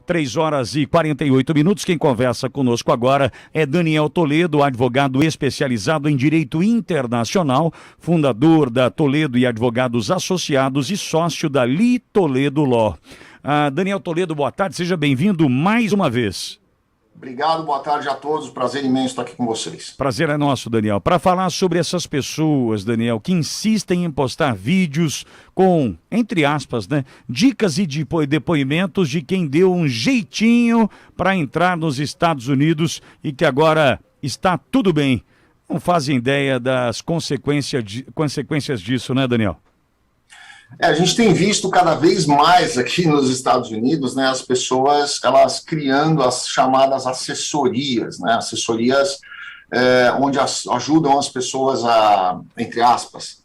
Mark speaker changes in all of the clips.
Speaker 1: 3h48. Quem conversa conosco agora é Daniel Toledo, advogado especializado em Direito Internacional, fundador da Toledo e Advogados Associados e sócio da Li Toledo Law. Daniel Toledo, boa tarde, seja bem-vindo mais uma vez.
Speaker 2: Obrigado, boa tarde a todos, prazer imenso estar aqui com vocês.
Speaker 1: Prazer é nosso, Daniel. Para falar sobre essas pessoas, Daniel, que insistem em postar vídeos com, entre aspas, né, dicas e depoimentos de quem deu um jeitinho para entrar nos Estados Unidos e que agora está tudo bem. Não fazem ideia das consequências disso, né, Daniel?
Speaker 2: A gente tem visto cada vez mais aqui nos Estados Unidos, né, as pessoas elas criando as chamadas assessorias, né, assessorias onde ajudam as pessoas a, entre aspas,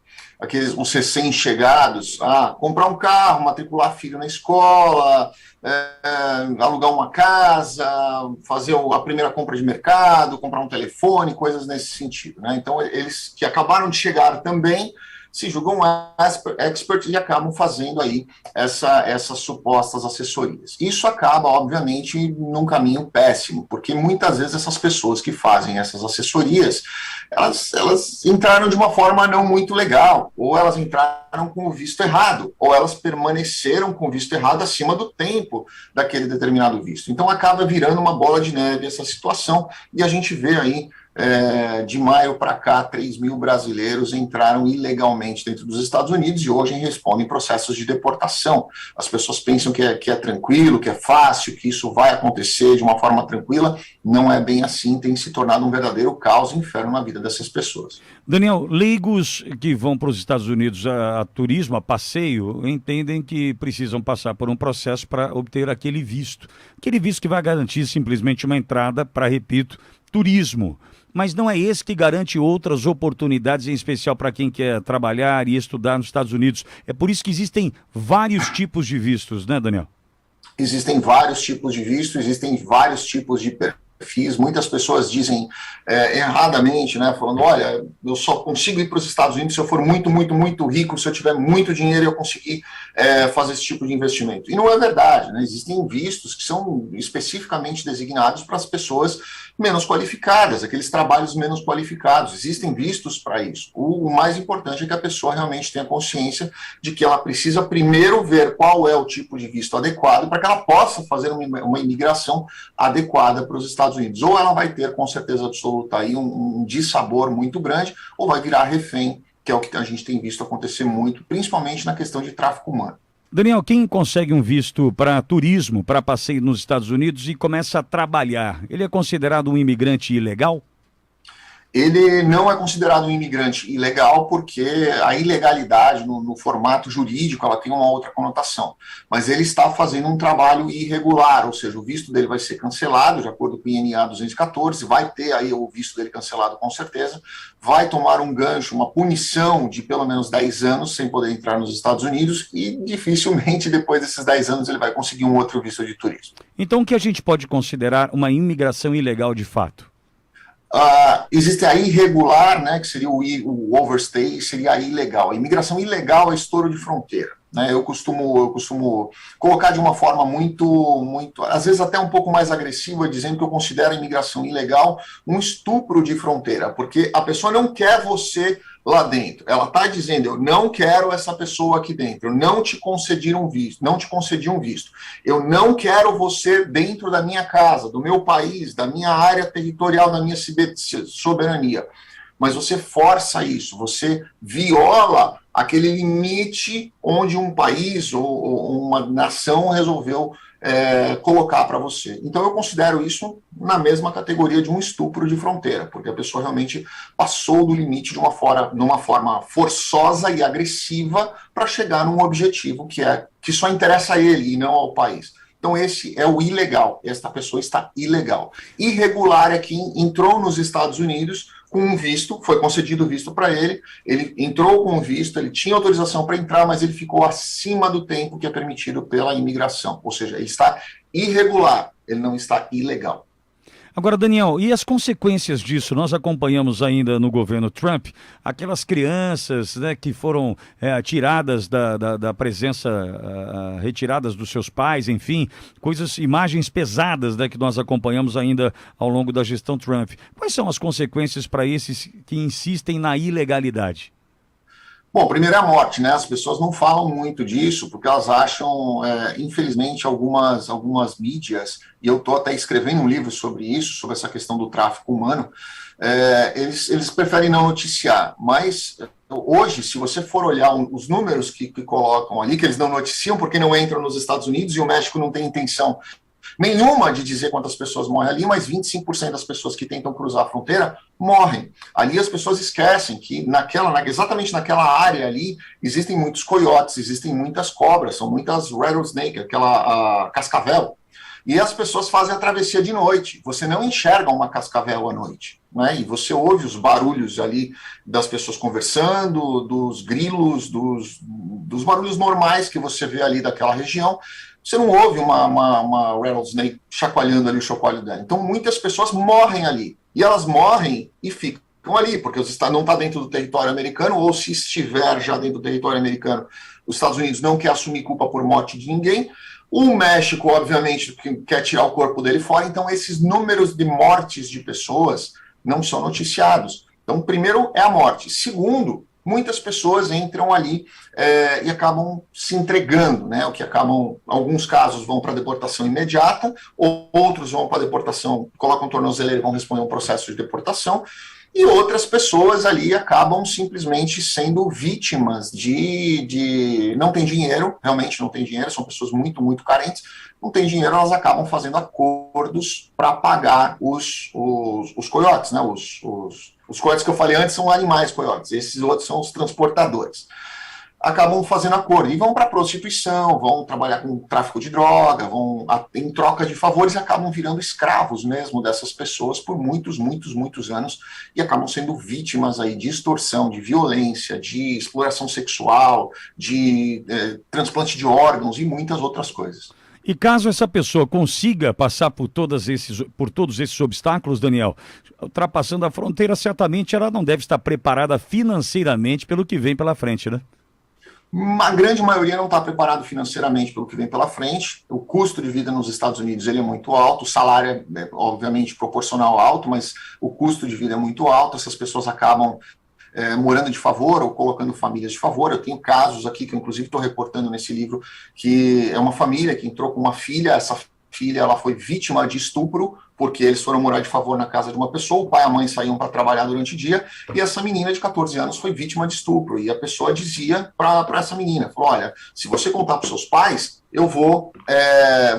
Speaker 2: os recém-chegados a comprar um carro, matricular filho na escola, alugar uma casa, fazer a primeira compra de mercado, comprar um telefone, coisas nesse sentido, né? Então, eles que acabaram de chegar também se julgam expert e acabam fazendo aí essas supostas assessorias. Isso acaba, obviamente, num caminho péssimo, porque muitas vezes essas pessoas que fazem essas assessorias, elas entraram de uma forma não muito legal, ou elas entraram com o visto errado, ou elas permaneceram com o visto errado acima do tempo daquele determinado visto. Então acaba virando uma bola de neve essa situação, e a gente vê aí de maio para cá, 3 mil brasileiros entraram ilegalmente dentro dos Estados Unidos e hoje respondem processos de deportação. As pessoas pensam que é tranquilo, que é fácil, que isso vai acontecer de uma forma tranquila. Não é bem assim, tem se tornado um verdadeiro caos e inferno na vida dessas pessoas.
Speaker 1: Daniel, leigos que vão para os Estados Unidos a turismo, a passeio, entendem que precisam passar por um processo para obter aquele visto que vai garantir simplesmente uma entrada para, repito, turismo. Mas não é esse que garante outras oportunidades, em especial para quem quer trabalhar e estudar nos Estados Unidos. É por isso que existem vários tipos de vistos, né, Daniel?
Speaker 2: Existem vários tipos de visto, existem vários tipos de perfis. Muitas pessoas dizem erradamente, né, falando, olha, eu só consigo ir para os Estados Unidos se eu for muito, muito, muito rico, se eu tiver muito dinheiro e eu conseguir fazer esse tipo de investimento. E não é verdade, né? Existem vistos que são especificamente designados para as pessoas menos qualificadas, aqueles trabalhos menos qualificados. Existem vistos para isso. O mais importante é que a pessoa realmente tenha consciência de que ela precisa primeiro ver qual é o tipo de visto adequado para que ela possa fazer uma imigração adequada para os Estados Unidos. Ou ela vai ter, com certeza absoluta, aí um dissabor muito grande, ou vai virar refém, que é o que a gente tem visto acontecer muito, principalmente na questão de tráfico humano.
Speaker 1: Daniel, quem consegue um visto para turismo, para passeio nos Estados Unidos e começa a trabalhar, ele é considerado um imigrante ilegal?
Speaker 2: Ele não é considerado um imigrante ilegal porque a ilegalidade no formato jurídico ela tem uma outra conotação, mas ele está fazendo um trabalho irregular, ou seja, o visto dele vai ser cancelado de acordo com o INA 214, vai ter aí o visto dele cancelado com certeza, vai tomar um gancho, uma punição de pelo menos 10 anos sem poder entrar nos Estados Unidos e dificilmente depois desses 10 anos ele vai conseguir um outro visto de turismo.
Speaker 1: Então o que a gente pode considerar uma imigração ilegal de fato?
Speaker 2: Existe a irregular, né, que seria o overstay, seria a ilegal. A imigração ilegal é estouro de fronteira. Né? Eu costumo colocar de uma forma muito, às vezes até um pouco mais agressiva, dizendo que eu considero a imigração ilegal um estupro de fronteira, porque a pessoa não quer você lá dentro. Ela está dizendo, eu não quero essa pessoa aqui dentro, eu não te concedi um visto, eu não quero você dentro da minha casa, do meu país, da minha área territorial, da minha soberania. Mas você força isso, você viola aquele limite onde um país ou uma nação resolveu colocar para você. Então eu considero isso na mesma categoria de um estupro de fronteira, porque a pessoa realmente passou do limite de uma forma forçosa e agressiva para chegar num objetivo que só interessa a ele e não ao país. Então esse é o ilegal, esta pessoa está ilegal. Irregular é quem entrou nos Estados Unidos com um visto, foi concedido visto para ele entrou com visto, ele tinha autorização para entrar, mas ele ficou acima do tempo que é permitido pela imigração, ou seja, ele está irregular, ele não está ilegal.
Speaker 1: Agora, Daniel, e as consequências disso? Nós acompanhamos ainda no governo Trump aquelas crianças, né, que foram tiradas da presença, retiradas dos seus pais, enfim, imagens pesadas, né, que nós acompanhamos ainda ao longo da gestão Trump. Quais são as consequências para esses que insistem na ilegalidade?
Speaker 2: Bom, primeiro é a morte, né? As pessoas não falam muito disso, porque elas acham, infelizmente, algumas mídias, e eu estou até escrevendo um livro sobre isso, sobre essa questão do tráfico humano, eles preferem não noticiar, mas hoje, se você for olhar os números que colocam ali, que eles não noticiam porque não entram nos Estados Unidos e o México não tem intenção nenhuma de dizer quantas pessoas morrem ali, mas 25% das pessoas que tentam cruzar a fronteira morrem. Ali as pessoas esquecem que exatamente naquela área ali existem muitos coiotes, existem muitas cobras, são muitas rattlesnake, aquela cascavel. E as pessoas fazem a travessia de noite. Você não enxerga uma cascavel à noite, né? E você ouve os barulhos ali das pessoas conversando, dos grilos, dos barulhos normais que você vê ali daquela região. Você não ouve uma rattlesnake chacoalhando ali o chocalho dela. Então, muitas pessoas morrem ali. E elas morrem e ficam ali, porque não está dentro do território americano, ou se estiver já dentro do território americano, os Estados Unidos não quer assumir culpa por morte de ninguém. O México, obviamente, quer tirar o corpo dele fora. Então, esses números de mortes de pessoas não são noticiados. Então, primeiro é a morte. Segundo, muitas pessoas entram ali e acabam se entregando, né? Alguns casos vão para deportação imediata, outros vão para deportação, colocam um tornozeleiro e vão responder um processo de deportação, e outras pessoas ali acabam simplesmente sendo vítimas não tem dinheiro, realmente não tem dinheiro, são pessoas muito, muito carentes, não tem dinheiro, elas acabam fazendo acordos para pagar os coiotes, né? Os coiotes que eu falei antes são animais coiotes, esses outros são os transportadores. Acabam fazendo acordo e vão para prostituição, vão trabalhar com tráfico de droga, vão em troca de favores e acabam virando escravos mesmo dessas pessoas por muitos, muitos, muitos anos e acabam sendo vítimas aí de extorsão, de violência, de exploração sexual, de transplante de órgãos e muitas outras coisas.
Speaker 1: E caso essa pessoa consiga passar por todos esses obstáculos, Daniel, ultrapassando a fronteira, certamente ela não deve estar preparada financeiramente pelo que vem pela frente, né?
Speaker 2: A grande maioria não está preparado financeiramente pelo que vem pela frente. O custo de vida nos Estados Unidos ele é muito alto, o salário é obviamente proporcional alto, mas o custo de vida é muito alto, essas pessoas acabam morando de favor ou colocando famílias de favor. Eu tenho casos aqui que eu inclusive estou reportando nesse livro, que é uma família que entrou com uma filha, essa filha ela foi vítima de estupro, porque eles foram morar de favor na casa de uma pessoa, o pai e a mãe saíam para trabalhar durante o dia, e essa menina de 14 anos foi vítima de estupro, e a pessoa dizia para essa menina, falou, olha, se você contar para os seus pais, eu vou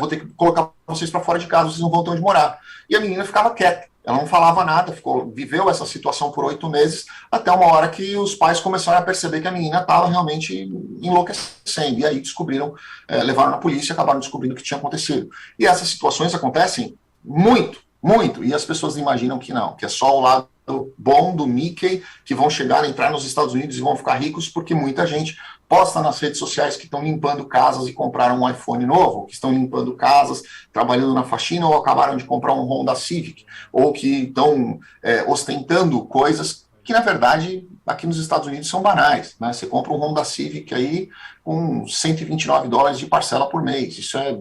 Speaker 2: ter que colocar vocês para fora de casa, vocês não vão ter onde morar. E a menina ficava quieta, ela não falava nada, viveu essa situação por 8 meses, até uma hora que os pais começaram a perceber que a menina estava realmente enlouquecendo, e aí descobriram, levaram na polícia e acabaram descobrindo o que tinha acontecido. E essas situações acontecem muito, muito, e as pessoas imaginam que não, que é só o lado bom do Mickey, que vão chegar, entrar nos Estados Unidos e vão ficar ricos, porque muita gente posta nas redes sociais que estão limpando casas e compraram um iPhone novo, que estão limpando casas, trabalhando na faxina, ou acabaram de comprar um Honda Civic, ou que estão ostentando coisas que, na verdade, aqui nos Estados Unidos são banais, né? Você compra um Honda Civic aí com $129 de parcela por mês, isso é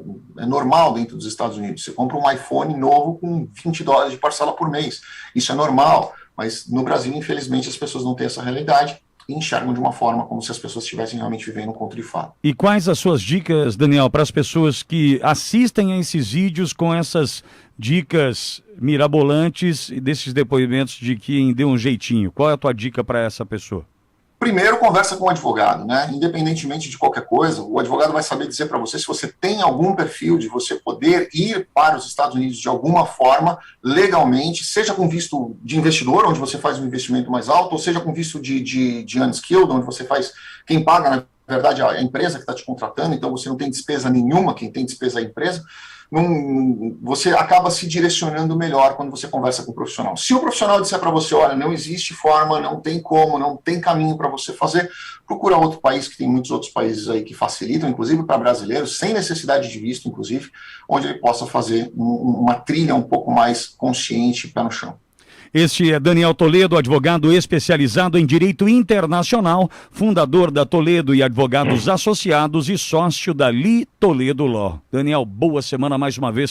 Speaker 2: normal dentro dos Estados Unidos. Você compra um iPhone novo com $20 de parcela por mês, isso é normal, mas no Brasil, infelizmente, as pessoas não têm essa realidade e enxergam de uma forma como se as pessoas estivessem realmente vivendo um conto de fada.
Speaker 1: E quais as suas dicas, Daniel, para as pessoas que assistem a esses vídeos com essas dicas mirabolantes e desses depoimentos de quem deu um jeitinho? Qual é a tua dica para essa pessoa?
Speaker 2: Primeiro, conversa com o advogado, né? Independentemente de qualquer coisa, o advogado vai saber dizer para você se você tem algum perfil de você poder ir para os Estados Unidos de alguma forma, legalmente, seja com visto de investidor, onde você faz um investimento mais alto, ou seja com visto de unskilled, onde você faz, quem paga, na verdade, a empresa que está te contratando, então você não tem despesa nenhuma, quem tem despesa é a empresa. você acaba se direcionando melhor quando você conversa com o profissional. Se o profissional disser para você, olha, não existe forma, não tem como, não tem caminho para você fazer, procura outro país, que tem muitos outros países aí que facilitam, inclusive para brasileiros, sem necessidade de visto, inclusive, onde ele possa fazer uma trilha um pouco mais consciente, pé no chão.
Speaker 1: Este é Daniel Toledo, advogado especializado em direito internacional, fundador da Toledo e Advogados Associados e sócio da Li Toledo Law. Daniel, boa semana mais uma vez.